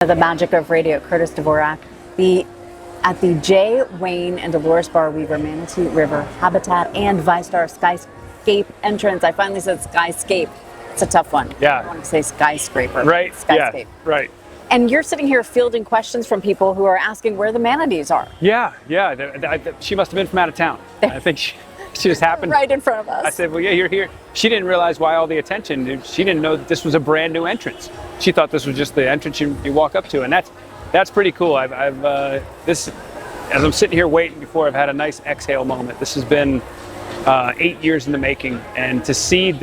The magic of radio, Curtis Dvorak. At the J. Wayne and Dolores Bar Weaver Manatee River Habitat and ViStar Skyscape entrance. I finally said skyscape. It's a tough one. Yeah. I want to say skyscraper. Right. Skyscape. Yeah. Right. And you're sitting here fielding questions from people who are asking where the manatees are. Yeah. She must have been from out of town. I think she just happened. Right in front of us. I said, well, yeah, you're here. She didn't realize why all the attention. She didn't know that this was a brand new entrance. She thought this was just the entrance you walk up to, and that's pretty cool. As I'm sitting here waiting before, I've had a nice exhale moment. This has been 8 years in the making, and to see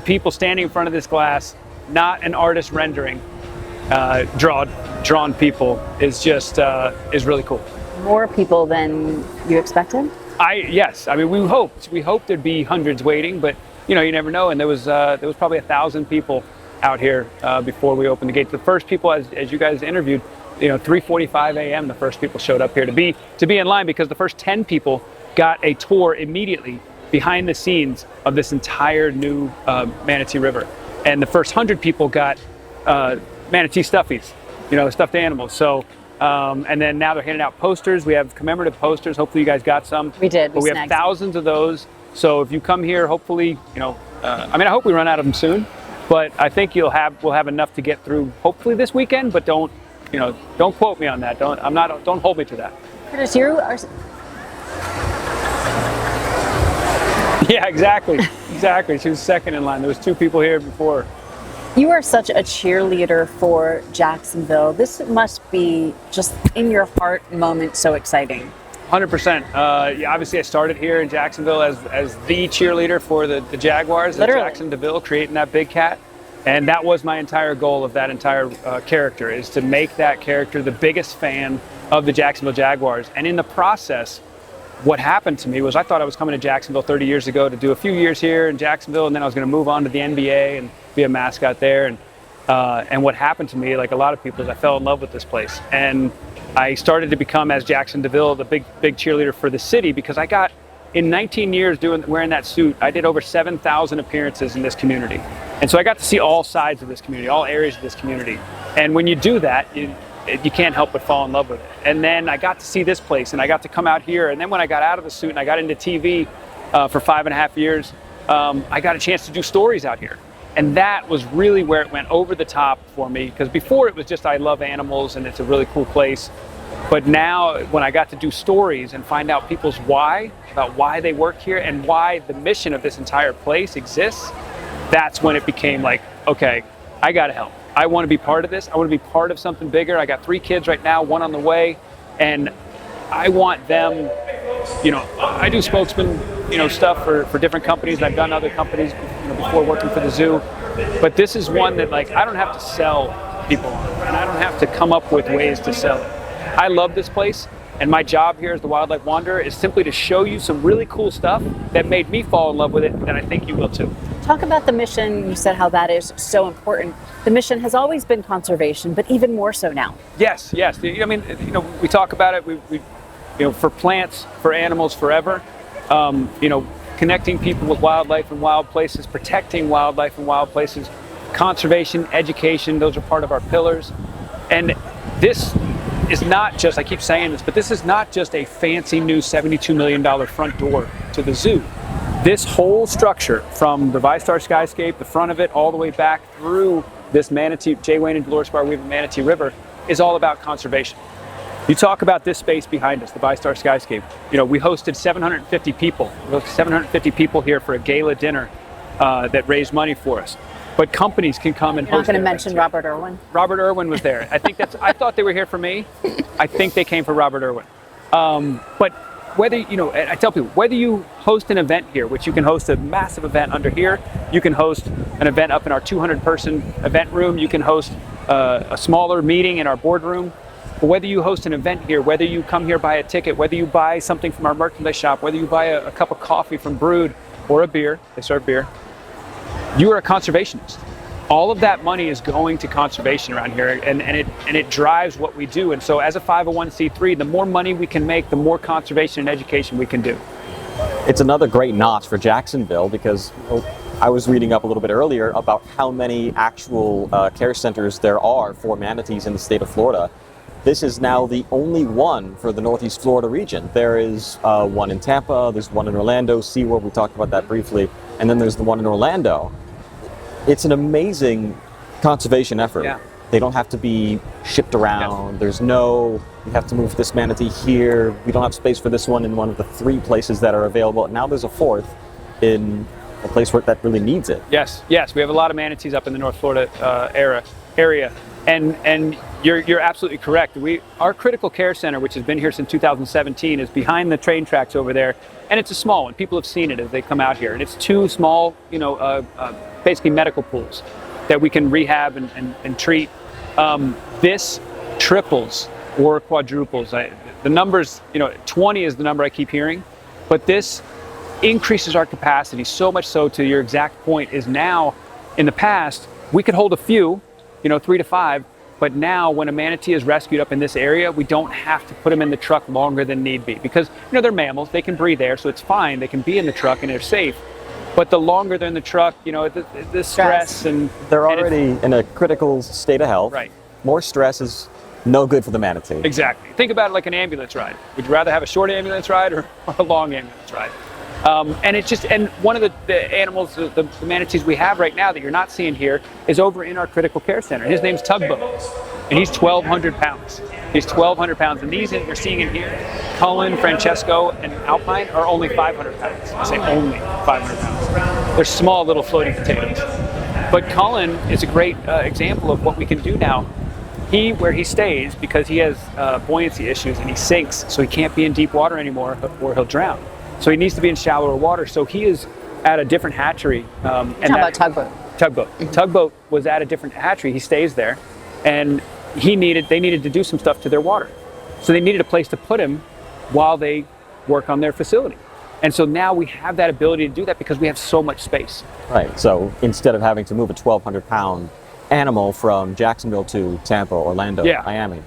people standing in front of this glass, not an artist rendering, drawn people is really cool. More people than you expected? Yes. I mean, we hoped there'd be hundreds waiting, but you never know. And there was probably 1,000 people out here before we opened the gates. The first people, as you guys interviewed, 3:45 a.m. the first people showed up here to be in line, because the first 10 people got a tour immediately behind the scenes of this entire new Manatee River, and the first 100 people got manatee stuffies, stuffed animals. So. And then now they're handing out posters. We have commemorative posters. Hopefully you guys got some. We did. But we have thousands of those. So if you come here, hopefully, I hope we run out of them soon. But I think we'll have enough to get through hopefully this weekend. But don't quote me on that. Don't hold me to that. Curtis, you are. Yeah, exactly. She was second in line. There was 2 people here before. You are such a cheerleader for Jacksonville. This must be just in your heart moment so exciting. 100%. Obviously, I started here in Jacksonville as the cheerleader for the Jaguars, the Jackson DeVille, creating that big cat. And that was my entire goal of that entire character, is to make that character the biggest fan of the Jacksonville Jaguars. And in the process, what happened to me was I thought I was coming to Jacksonville 30 years ago to do a few years here in Jacksonville, and then I was going to move on to the NBA and be a mascot there. And what happened to me, like a lot of people, is I fell in love with this place. And I started to become, as Jackson DeVille, the big cheerleader for the city, because I got, in 19 years wearing that suit, I did over 7,000 appearances in this community. And so I got to see all sides of this community, all areas of this community. And when you do that, you can't help but fall in love with it. And then I got to see this place, and I got to come out here. And then when I got out of the suit and I got into TV for 5.5 years, I got a chance to do stories out here. And that was really where it went over the top for me, because before it was just I love animals and it's a really cool place. But now when I got to do stories and find out people's why, about why they work here and why the mission of this entire place exists, that's when it became like, okay, I gotta help. I want to be part of this. I want to be part of something bigger. I got 3 kids right now, 1 on the way, and I want them, I do spokesman, stuff for different companies, and I've done other companies, before working for the zoo. But this is one that, like, I don't have to sell people on, and I don't have to come up with ways to sell it. I love this place, and my job here as the Wildlife Wanderer is simply to show you some really cool stuff that made me fall in love with it, and I think you will too. Talk about the mission. You said how that is so important. The mission has always been conservation, but even more so now. Yes. We talk about it. We for plants, for animals, forever. Connecting people with wildlife and wild places, protecting wildlife and wild places, conservation, education. Those are part of our pillars. And this is not just, I keep saying this, but this is not just a fancy new $72 million front door to the zoo. This whole structure, from the ViStar Skyscape, the front of it, all the way back through this Manatee, J. Wayne and Dolores Bar Weaver Manatee River, is all about conservation. You talk about this space behind us, the ViStar Skyscape. We hosted 750 people. We hosted 750 people here for a gala dinner that raised money for us. But companies can come and host. You're not going to mention Robert Irwin? Robert Irwin was there. I thought they were here for me. I think they came for Robert Irwin. But whether, I tell people, whether you host an event here, which you can host a massive event under here, you can host an event up in our 200-person event room, you can host a smaller meeting in our boardroom. But whether you host an event here, whether you come here, buy a ticket, whether you buy something from our merchandise shop, whether you buy a cup of coffee from Brood or a beer, they serve beer, you are a conservationist. All of that money is going to conservation around here, and it drives what we do. And so as a 501c3, the more money we can make, the more conservation and education we can do. It's another great notch for Jacksonville because I was reading up a little bit earlier about how many actual care centers there are for manatees in the state of Florida. This is now the only one for the Northeast Florida region. There is one in Tampa, there's one in Orlando, SeaWorld, we talked about that briefly, and then there's the one in Orlando. It's an amazing conservation effort. Yeah. They don't have to be shipped around. Yes. There's no, you have to move this manatee here. We don't have space for this one in one of the 3 places that are available. Now there's a 4th in a place where that really needs it. Yes, yes. We have a lot of manatees up in the North Florida area. And you're absolutely correct. Our critical care center, which has been here since 2017, is behind the train tracks over there, and it's a small one. People have seen it as they come out here, and it's 2 small, basically medical pools that we can rehab and treat. This triples or quadruples. The numbers, 20 is the number I keep hearing, but this increases our capacity so much so, to your exact point, is now, in the past, we could hold a few, 3 to 5, but now when a manatee is rescued up in this area, we don't have to put them in the truck longer than need be, because they're mammals, they can breathe air, so it's fine, they can be in the truck and they're safe. But the longer they're in the truck, the stress and they're already in a critical state of health. Right. More stress is no good for the manatee. Exactly. Think about it like an ambulance ride. Would you rather have a short ambulance ride or a long ambulance ride? And one of the animals, the manatees we have right now that you're not seeing here, is over in our critical care center. His name's Tugboat, and he's 1,200 pounds. He's 1,200 pounds, and these that you're seeing in here, Cullen, Francesco, and Alpine, are only 500 pounds. I say only 500 pounds. They're small little floating potatoes. But Cullen is a great example of what we can do now. Where he stays, because he has buoyancy issues and he sinks, so he can't be in deep water anymore or he'll drown. So he needs to be in shallower water. So he is at a different hatchery. Talking about Tugboat. Tugboat. Mm-hmm. Tugboat was at a different hatchery. He stays there, and they needed to do some stuff to their water. So they needed a place to put him while they work on their facility. And so now we have that ability to do that because we have so much space. Right. So instead of having to move a 1,200-pound animal from Jacksonville to Tampa, Orlando, Miami,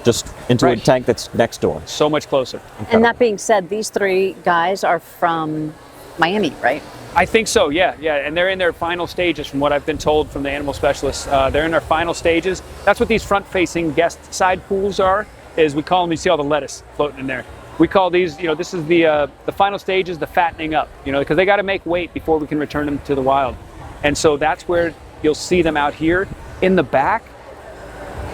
just into a tank that's next door. So much closer. Incredible. And that being said, these 3 guys are from Miami, right? I think so, yeah. And they're in their final stages, from what I've been told from the animal specialists. They're in their final stages. That's what these front-facing guest side pools are, is we call them, you see all the lettuce floating in there. We call these, this is the final stages, the fattening up, because they got to make weight before we can return them to the wild. And so that's where you'll see them out here. In the back,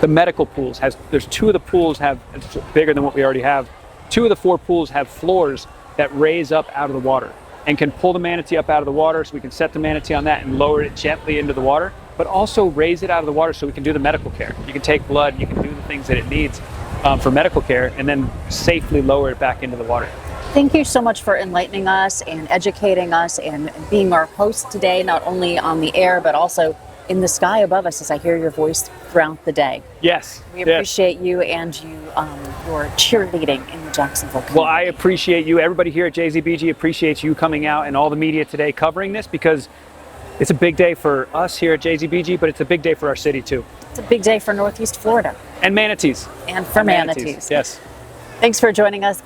the medical pools there's 2 of the pools it's bigger than what we already have. 2 of the 4 pools have floors that raise up out of the water and can pull the manatee up out of the water, so we can set the manatee on that and lower it gently into the water, but also raise it out of the water so we can do the medical care. You can take blood, you can do the things that it needs for medical care, and then safely lower it back into the water. Thank you so much for enlightening us and educating us and being our host today, not only on the air, but also in the sky above us as I hear your voice throughout the day. Yes. We appreciate you and your cheerleading in the Jacksonville community. Well, I appreciate you. Everybody here at JZBG appreciates you coming out and all the media today covering this, because it's a big day for us here at JZBG, but it's a big day for our city too. It's a big day for Northeast Florida. And manatees. And for manatees. Yes. Thanks for joining us.